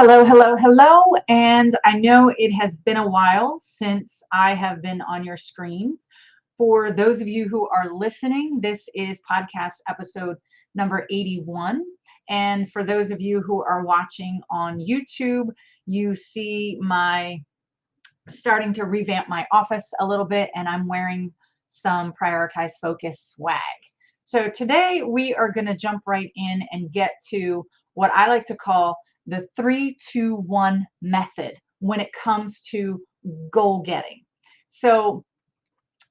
Hello, hello, hello. And I know it has been a while since I have been on your screens. For those of you who are listening, this is podcast episode number 81. And for those of you who are watching on YouTube, you see my starting to revamp my office a little bit, and I'm wearing some Prioritize Focus swag. So today we are going to jump right in and get to what I like to call the 3-2-1 method when it comes to goal getting. So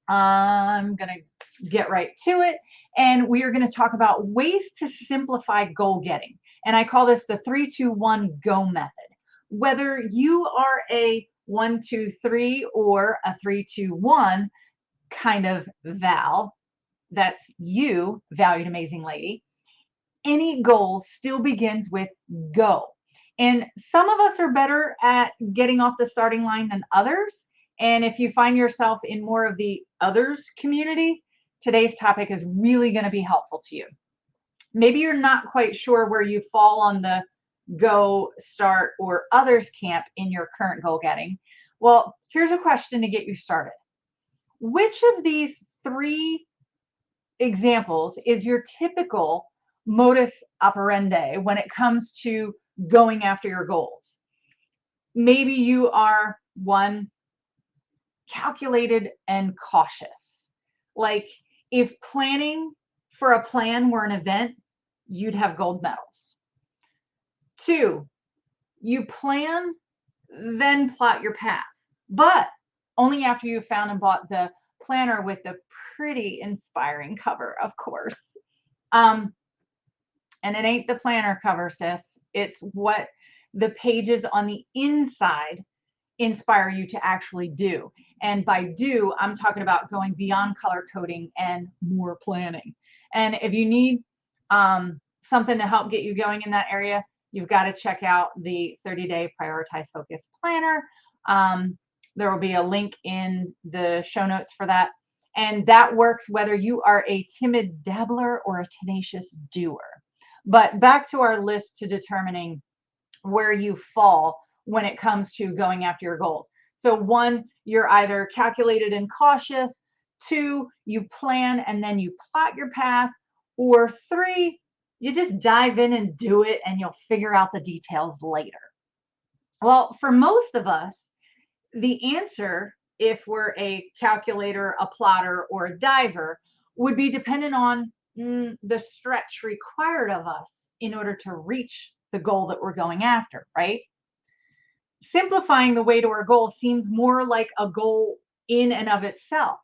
I'm going to get right to it, and we are going to talk about ways to simplify goal getting. And I call this the 3-2-1 go method. Whether you are a 1-2-3 or a 3-2-1 kind of Val, that's you, valued amazing lady, any goal still begins with go. And some of us are better at getting off the starting line than others. And if you find yourself in more of the others community, today's topic is really going to be helpful to you. Maybe you're not quite sure where you fall on the go, start, or others camp in your current goal getting. Well, here's a question to get you started. Which of these three examples is your typical modus operandi when it comes to going after your goals? Maybe you are one, calculated and cautious. Like if planning for a plan were an event, you'd have gold medals. Two, you plan, then plot your path, but only after you've found and bought the planner with the pretty inspiring cover, of course. And it ain't the planner cover, sis. It's what the pages on the inside inspire you to actually do. And by do, I'm talking about going beyond color coding and more planning. And if you need something to help get you going in that area, you've got to check out the 30-day Prioritize Focus Planner. There will be a link in the show notes for that. And that works whether you are a timid dabbler or a tenacious doer. But back to our list to determining where you fall when it comes to going after your goals. So one, you're either calculated and cautious. Two, you plan and then you plot your path. Or three, you just dive in and do it and you'll figure out the details later. Well, for most of us, the answer, if we're a calculator, a plotter, or a diver, would be dependent on the stretch required of us in order to reach the goal that we're going after, right? Simplifying the way to our goal seems more like a goal in and of itself.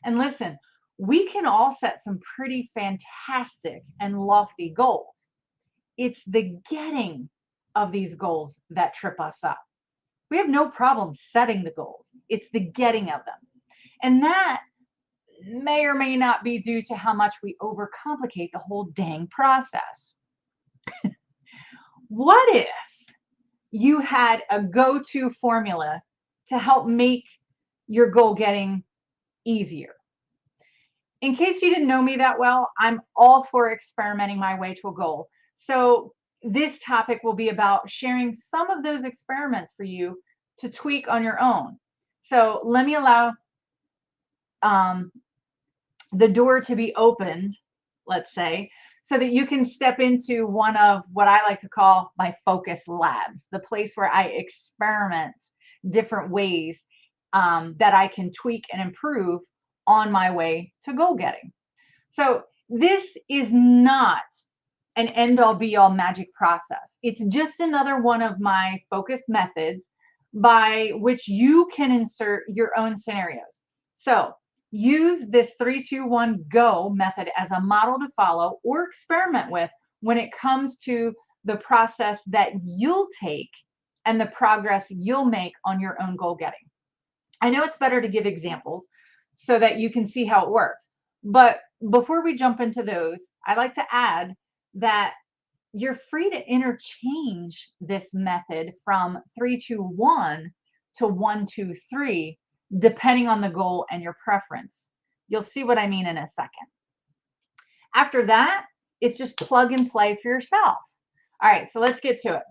And listen, we can all set some pretty fantastic and lofty goals. It's the getting of these goals that trip us up. We have no problem setting the goals. It's the getting of them. And that may or may not be due to how much we overcomplicate the whole dang process. What if you had a go-to formula to help make your goal getting easier? In case you didn't know me that well, I'm all for experimenting my way to a goal. So this topic will be about sharing some of those experiments for you to tweak on your own. So let me allow the door to be opened, let's say, so that you can step into one of what I like to call my focus labs, the place where I experiment different ways that I can tweak and improve on my way to goal getting. So this is not an end-all be-all magic process. It's just another one of my focus methods by which you can insert your own scenarios. So use this 3-2-1 go method as a model to follow or experiment with when it comes to the process that you'll take and the progress you'll make on your own goal getting. I know it's better to give examples so that you can see how it works. But before we jump into those, I'd like to add that you're free to interchange this method from 3-2-1 to 1-2-3, depending on the goal and your preference. You'll see what I mean in a second. After that, it's just plug and play for yourself. All right, so let's get to it.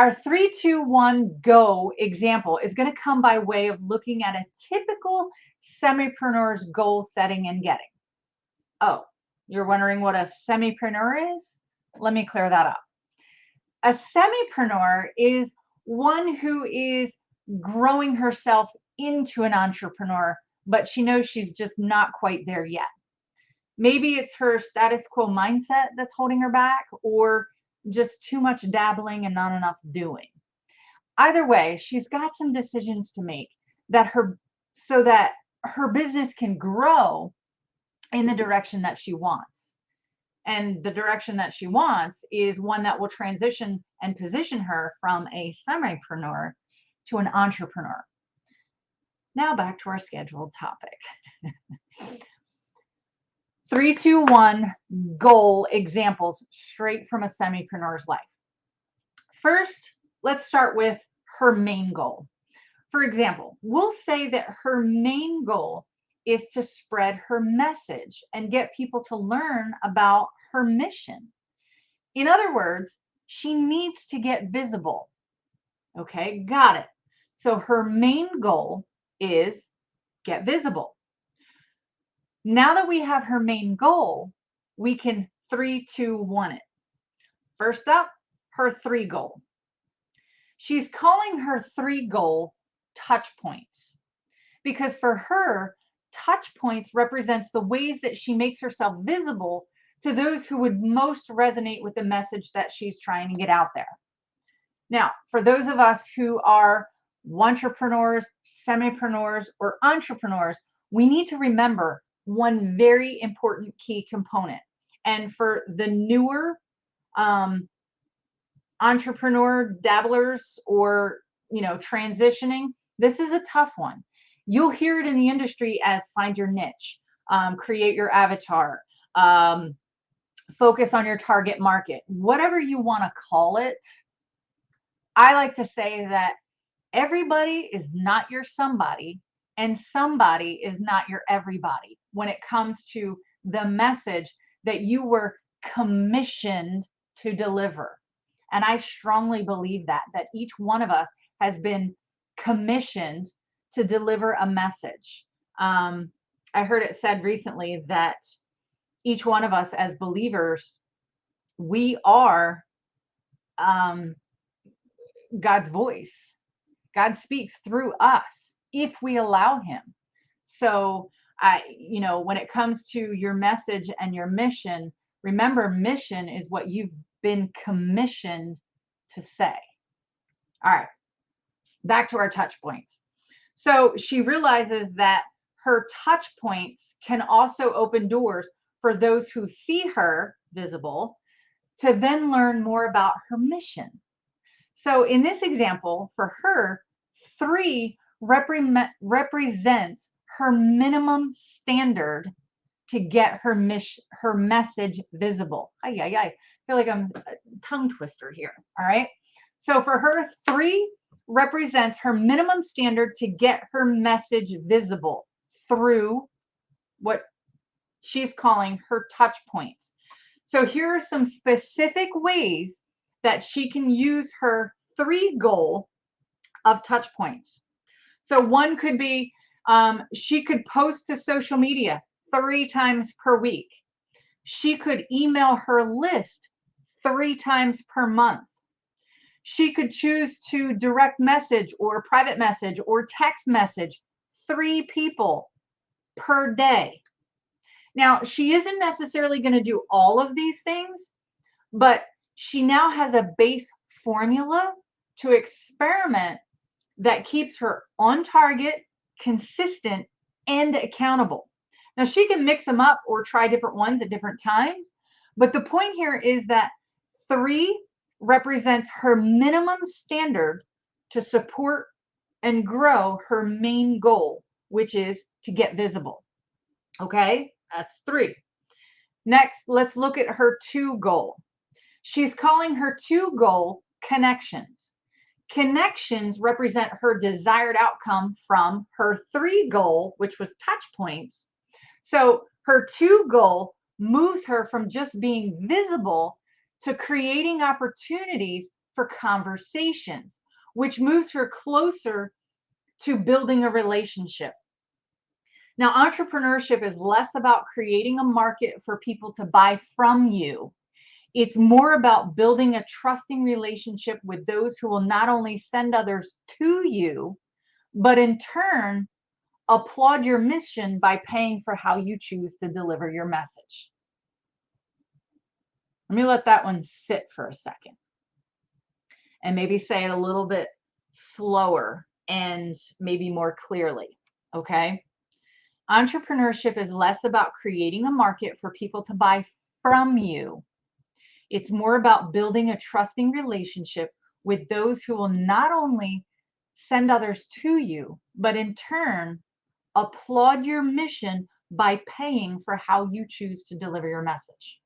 Our 3, 2, 1, go example is going to come by way of looking at a typical semi-preneur's goal setting and getting. Oh, you're wondering what a semi-preneur is? Let me clear that up. A semi-preneur is one who is growing herself into an entrepreneur, but she knows she's just not quite there yet. Maybe it's her status quo mindset that's holding her back, or just too much dabbling and not enough doing. Either way, she's got some decisions to make so that her business can grow in the direction that she wants. And the direction that she wants is one that will transition and position her from a semi-preneur to an entrepreneur. Now back to our scheduled topic. 3, 2, 1, goal examples straight from a semi-preneur's life. First, let's start with her main goal. For example, we'll say that her main goal is to spread her message and get people to learn about her mission. In other words, she needs to get visible. Okay, got it. So her main goal is get visible. Now that we have her main goal, we can 3, 2, 1 it. First up, her 3 goal. She's calling her 3 goal touch points, because for her, touch points represents the ways that she makes herself visible to those who would most resonate with the message that she's trying to get out there. Now, for those of us who are entrepreneurs, semipreneurs, or entrepreneurs, we need to remember one very important key component. And for the newer entrepreneur dabblers or transitioning, this is a tough one. You'll hear it in the industry as find your niche, create your avatar, focus on your target market, whatever you want to call it. I like to say that everybody is not your somebody, and somebody is not your everybody when it comes to the message that you were commissioned to deliver. And I strongly believe that each one of us has been commissioned to deliver a message. I heard it said recently that each one of us as believers, we are God's voice. God speaks through us if we allow him. So when it comes to your message and your mission, remember, mission is what you've been commissioned to say. All right, back to our touch points. So she realizes that her touch points can also open doors for those who see her visible to then learn more about her mission. So in this example, for her, 3 represents her minimum standard to get her message visible. I feel like I'm a tongue twister here. All right. So for her, 3 represents her minimum standard to get her message visible through what she's calling her touch points. So here are some specific ways that she can use her 3 goal of touch points. So one could be she could post to social media 3 times per week. She could email her list 3 times per month. She could choose to direct message or private message or text message 3 people per day. Now, she isn't necessarily going to do all of these things, but she now has a base formula to experiment that keeps her on target, consistent, and accountable. Now, she can mix them up or try different ones at different times, but the point here is that 3 represents her minimum standard to support and grow her main goal, which is to get visible. Okay, that's 3. Next, let's look at her 2 goal. She's calling her 2 goal connections. Connections represent her desired outcome from her 3 goal, which was touch points. So her 2 goal moves her from just being visible to creating opportunities for conversations, which moves her closer to building a relationship. Now, entrepreneurship is less about creating a market for people to buy from you. It's more about building a trusting relationship with those who will not only send others to you, but in turn, applaud your mission by paying for how you choose to deliver your message. Let me let that one sit for a second and maybe say it a little bit slower and maybe more clearly. Okay. Entrepreneurship is less about creating a market for people to buy from you. It's more about building a trusting relationship with those who will not only send others to you, but in turn, applaud your mission by paying for how you choose to deliver your message.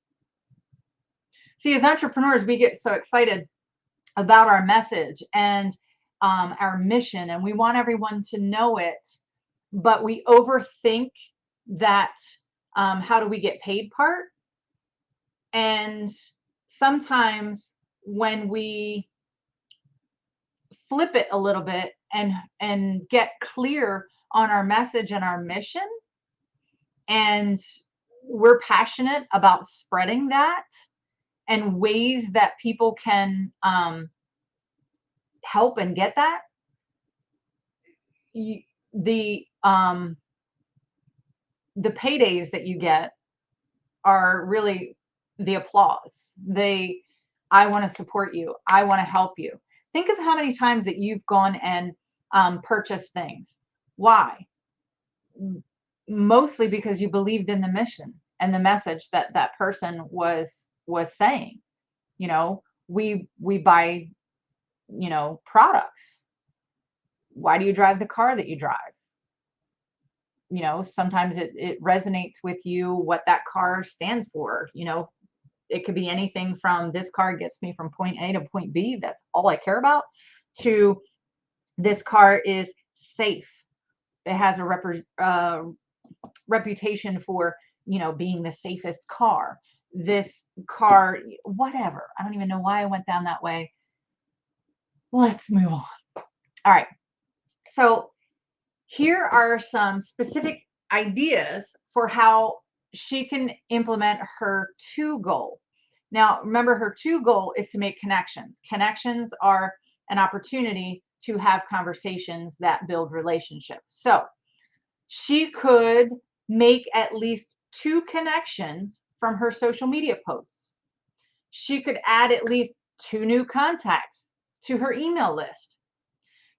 See, as entrepreneurs, we get so excited about our message and our mission, and we want everyone to know it, but we overthink that how do we get paid part. And sometimes when we flip it a little bit and get clear on our message and our mission, and we're passionate about spreading that and ways that people can help and get that, the paydays that you get are really the applause. I want to support you. I want to help you. Think of how many times that you've gone and purchased things. Why? Mostly because you believed in the mission and the message that that person was saying. You know, we buy, you know, products. Why do you drive the car that you drive? You know, sometimes it resonates with you what that car stands for. You know, it could be anything from this car gets me from point A to point B. That's all I care about. To this car is safe. It has a reputation for, you know, being the safest car. This car, whatever. I don't even know why I went down that way. Let's move on. All right. So here are some specific ideas for how she can implement her two goal. Now, remember, her two goal is to make connections. Connections are an opportunity to have conversations that build relationships. So she could make at least 2 connections from her social media posts. She could add at least 2 new contacts to her email list.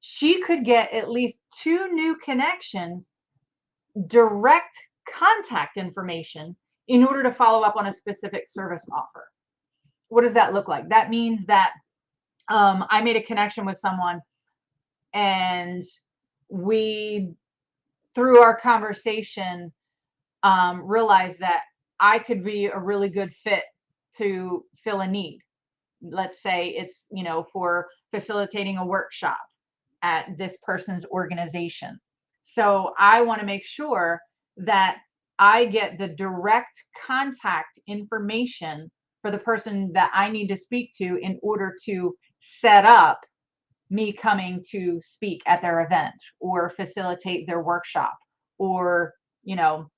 She could get at least 2 new connections, direct contact information, in order to follow up on a specific service offer. What does that look like? That means that I made a connection with someone, and we, through our conversation, realized that I could be a really good fit to fill a need. Let's say it's, you know, for facilitating a workshop at this person's organization. So I want to make sure that I get the direct contact information for the person that I need to speak to in order to set up me coming to speak at their event or facilitate their workshop, or, you know,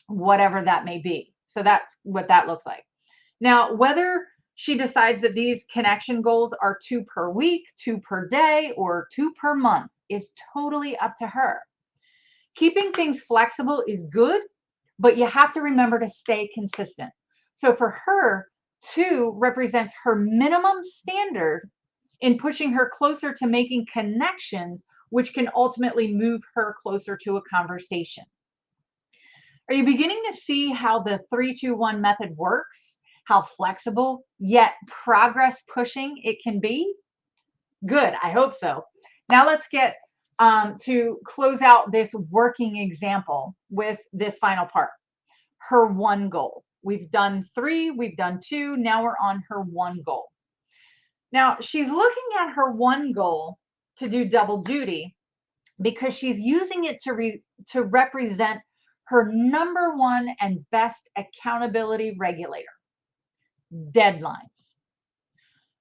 whatever that may be. So that's what that looks like. Now, whether she decides that these connection goals are 2 per week, 2 per day, or 2 per month is totally up to her. Keeping things flexible is good, but you have to remember to stay consistent. So for her, 2 represents her minimum standard in pushing her closer to making connections, which can ultimately move her closer to a conversation. Are you beginning to see how the 3-2-1 method works? How flexible yet progress pushing it can be? Good, I hope so. Now let's get to close out this working example with this final part. Her 1 goal. We've done 3, we've done 2, now we're on her 1 goal. Now she's looking at her 1 goal to do double duty because she's using it to represent her number 1 and best accountability regulator: deadlines.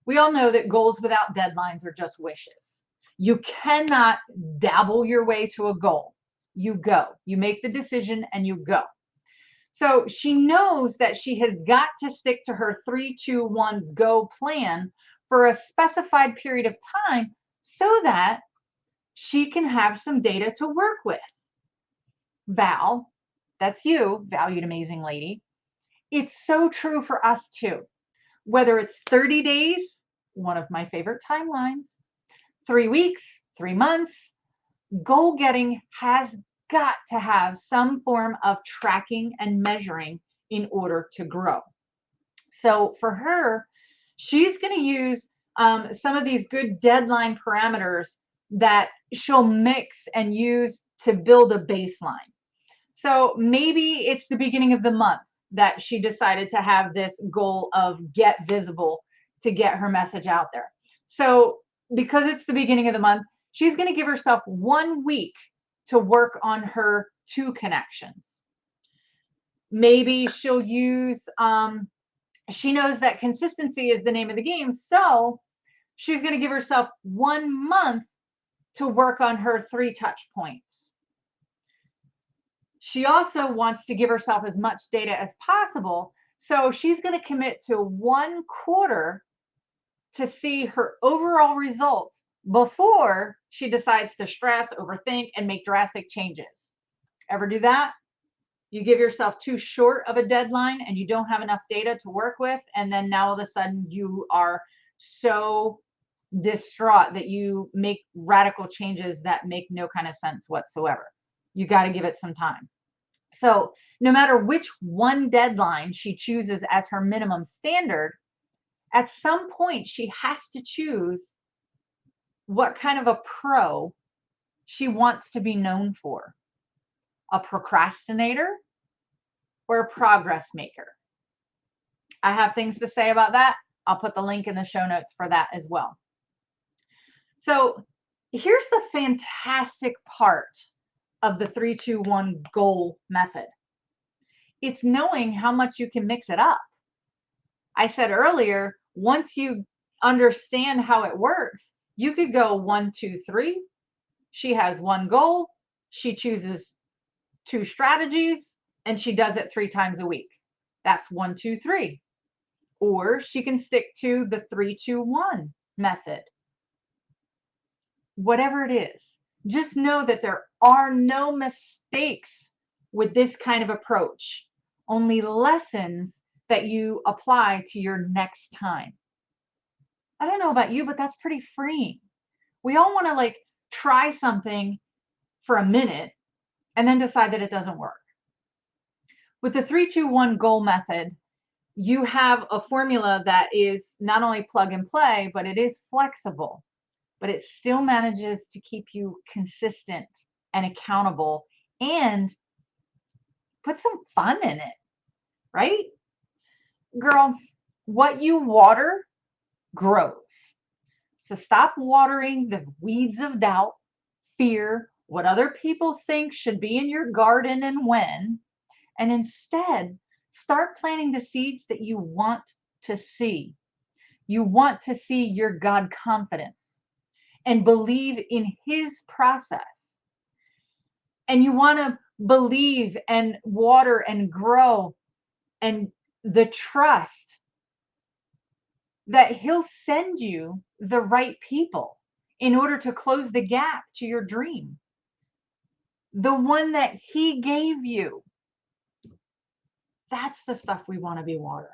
We all know that goals without deadlines are just wishes. You cannot dabble your way to a goal. You go, you make the decision and you go. So she knows that she has got to stick to her 3-2-1 go plan for a specified period of time so that she can have some data to work with. Val, that's you, valued amazing lady. It's so true for us too. Whether it's 30 days, one of my favorite timelines, 3 weeks, 3 months, goal getting has got to have some form of tracking and measuring in order to grow. So for her, she's going to use some of these good deadline parameters that she'll mix and use to build a baseline. So maybe it's the beginning of the month that she decided to have this goal of get visible to get her message out there. So because it's the beginning of the month, she's going to give herself 1 week to work on her 2 connections. Maybe she'll use, she knows that consistency is the name of the game. So she's going to give herself 1 month to work on her 3 touch points. She also wants to give herself as much data as possible. So she's going to commit to 1 quarter to see her overall results before she decides to stress, overthink, and make drastic changes. Ever do that? You give yourself too short of a deadline and you don't have enough data to work with, and then now all of a sudden you are so distraught that you make radical changes that make no kind of sense whatsoever. You got to give it some time. So no matter which one deadline she chooses as her minimum standard, at some point she has to choose what kind of a pro she wants to be known for. A procrastinator or a progress maker? I have things to say about that. I'll put the link in the show notes for that as well. So here's the fantastic part of the 3-2-1 goal method. It's knowing how much you can mix it up. I said earlier, once you understand how it works, you could go 1, 2, 3. She has 1 goal. She chooses 2 strategies and she does it 3 times a week. That's 1, 2, 3. Or she can stick to the 3-2-1 method. Whatever it is, just know that there are no mistakes with this kind of approach, only lessons that you apply to your next time. I don't know about you, but that's pretty freeing. We all want to like try something for a minute and then decide that it doesn't work. With the 3-2-1 goal method, you have a formula that is not only plug and play, but it is flexible, but it still manages to keep you consistent and accountable and put some fun in it, right? Girl, what you water grows. So stop watering the weeds of doubt, fear, what other people think should be in your garden and when, and instead start planting the seeds that you want to see. You want to see your God confidence and believe in His process. And you want to believe and water and grow and the trust that He'll send you the right people in order to close the gap to your dream. The one that He gave you. That's the stuff we want to be watering.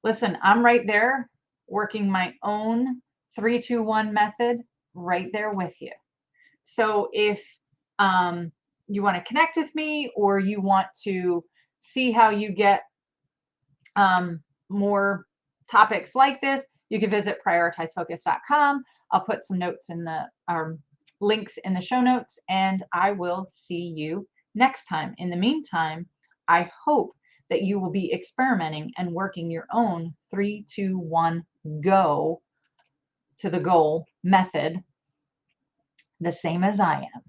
Listen, I'm right there working my own 3-2-1 method right there with you. So if you want to connect with me or you want to see how you get more topics like this, you can visit prioritizefocus.com. I'll put some notes in the links in the show notes, and I will see you next time. In the meantime, I hope that you will be experimenting and working your own 3-2-1 go to the goal method the same as I am.